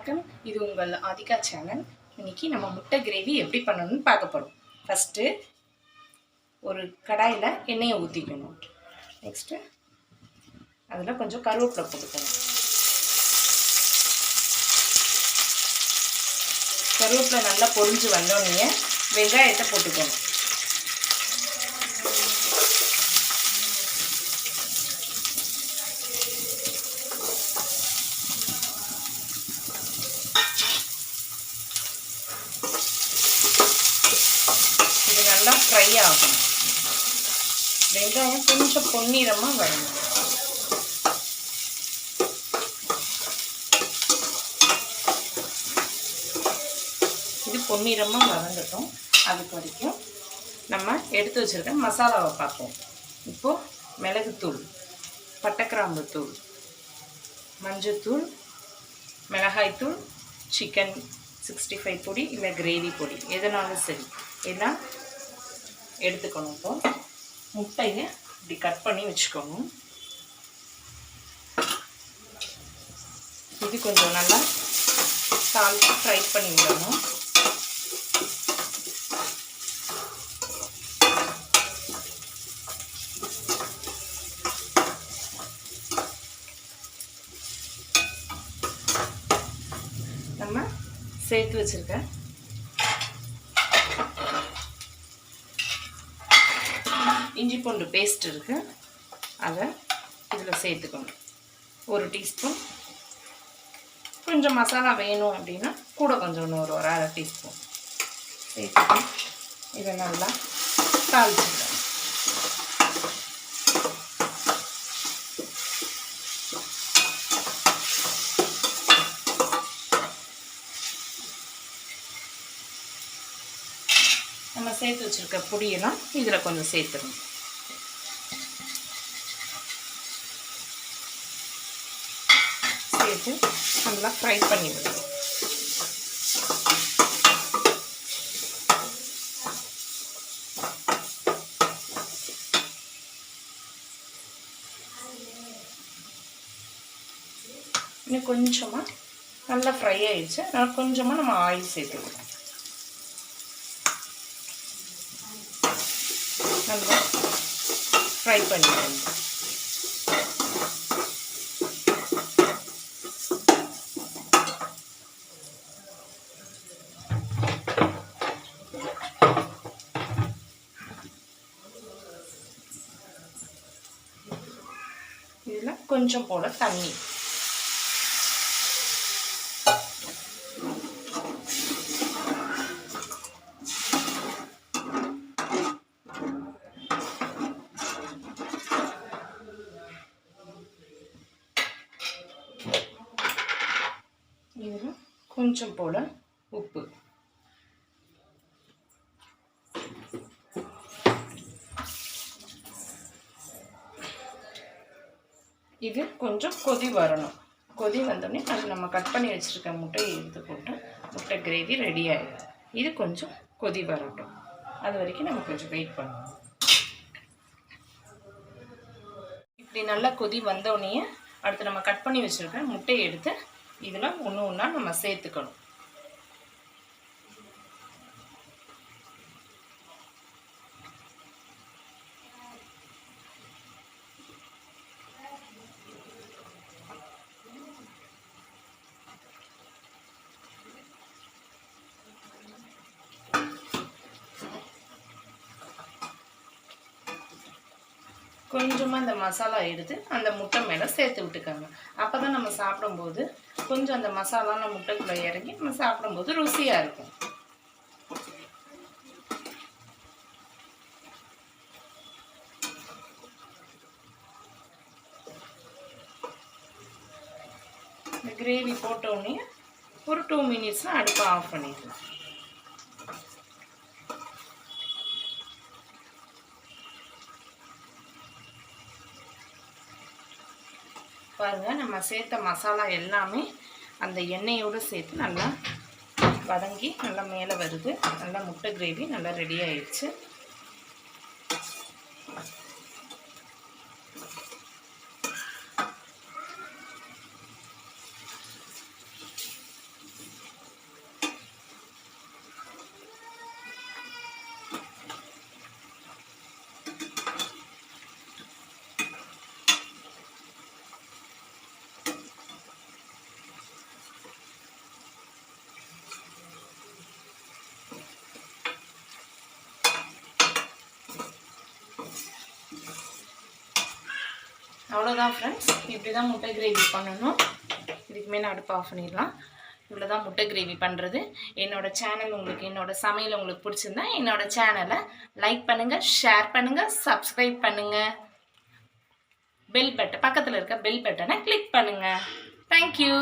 வணக்கம். இது உங்கள் ஆதிகா சேனல். இன்னைக்கு நம்ம முட்டை கிரேவி எப்படி பண்ணணும்னு பார்க்க போகிறோம். ஃபஸ்ட்டு ஒரு கடாயில் எண்ணெயை ஊற்றிக்கணும். நெக்ஸ்ட்டு அதில் கொஞ்சம் கருவேப்பிலை போட்டுக்கணும். கருவேப்பிலை நல்லா பொரிஞ்சு வந்தோடனே வெங்காயத்தை போட்டுக்கணும். இது நல்லா ஃப்ரை ஆகும். வெங்காயம் கொஞ்சம் பொன்னிறமாக வரணும். இது பொன்னிறமாக வதங்கட்டும். அதுக்கு வரைக்கும் நம்ம எடுத்து வச்சுருக்க மசாலாவை பார்ப்போம். இப்போது மிளகுத்தூள், பட்டைக்கிராம்பு தூள், மஞ்சத்தூள், மிளகாய்த்தூள், சிக்கன் 65 பொடி இல்லை கிரேவி பொடி எதனாலும் சரி எல்லாம் எடுத்துக்கணும். இப்போ முட்டையை இப்படி கட் பண்ணி வச்சுக்கணும். இது கொஞ்சம் நல்லா சால்ட் ஃப்ரை பண்ணி விடணும். நம்ம சேர்த்து வச்சிருக்க இஞ்சி பூண்டு பேஸ்ட் இருக்கு, அதை இதில் சேர்த்துக்கணும். 1 டீஸ்பூன். கொஞ்சம் மசாலா வேணும் அப்படின்னா கூட கொஞ்சம் இன்னும் ஒரு 1/2 டீஸ்பூன் சேர்த்துட்டு இதை நல்லா தாளிச்சுக்கலாம். நம்ம சேர்த்து வச்சுருக்க பொடியெல்லாம் இதில் கொஞ்சம் சேர்த்துக்கணும். சேர்த்து நல்லா ஃப்ரை பண்ணி விடணும். இன்னும் கொஞ்சமாக நல்லா ஃப்ரை ஆயிடுச்சு. அதனால் கொஞ்சமாக நம்ம ஆயில் சேர்த்துக்கணும். நல்லா ஃப்ரை பண்ணிக்கணும். இதில் கொஞ்சம் போல தண்ணி, இதில் கொஞ்சம் போல் உப்பு, இது கொஞ்சம் கொதி வரணும். கொதி வந்தோடனே அது நம்ம கட் பண்ணி வச்சுருக்க முட்டையை எடுத்து போட்டு முட்டை கிரேவி ரெடி ஆகிடும். இது கொஞ்சம் கொதி வரட்டும். அது வரைக்கும் நம்ம கொஞ்சம் வெயிட் பண்ணணும். இப்படி நல்லா கொதி வந்தோடனே அடுத்து நம்ம கட் பண்ணி வச்சுருக்க முட்டையை எடுத்து இதில் ஒன்று ஒன்றா நம்ம சேர்த்துக்கணும். கொஞ்சமாக அந்த மசாலா எடுத்து அந்த முட்டை மேலே சேர்த்து விட்டுக்காங்க. அப்போ தான் நம்ம சாப்பிடும்போது கொஞ்சம் அந்த மசாலா நம்ம முட்டைக்குள்ளே இறங்கி நம்ம சாப்பிடும்போது ருசியாக இருக்கும். இந்த கிரேவி போட்டோடனே ஒரு 2 மினிட்ஸில் அடுப்பை ஆஃப் பண்ணிடலாம். பாருங்கள், நம்ம சேர்த்த மசாலா எல்லாமே அந்த எண்ணெயோடு சேர்த்து நல்லா வதங்கி நல்லா மேலே வருது. நல்லா முட்டை கிரேவி நல்லா ரெடி ஆயிடுச்சு. அவ்வளோதான் ஃப்ரெண்ட்ஸ், இப்படி தான் முட்டை கிரேவி பண்ணணும். இதுக்கு மேலே அடுப்பு ஆஃப் பண்ணிடலாம். இவ்வளோ தான் முட்டை கிரேவி பண்ணுறது. என்னோடய சேனல் உங்களுக்கு, என்னோடய சமையல் உங்களுக்கு பிடிச்சிருந்தா என்னோடய சேனலை லைக் பண்ணுங்கள், ஷேர் பண்ணுங்கள், சப்ஸ்கிரைப் பண்ணுங்கள், பெல் பட்டன் பக்கத்தில் இருக்க பெல் பட்டனை கிளிக் பண்ணுங்கள். தேங்க்யூ.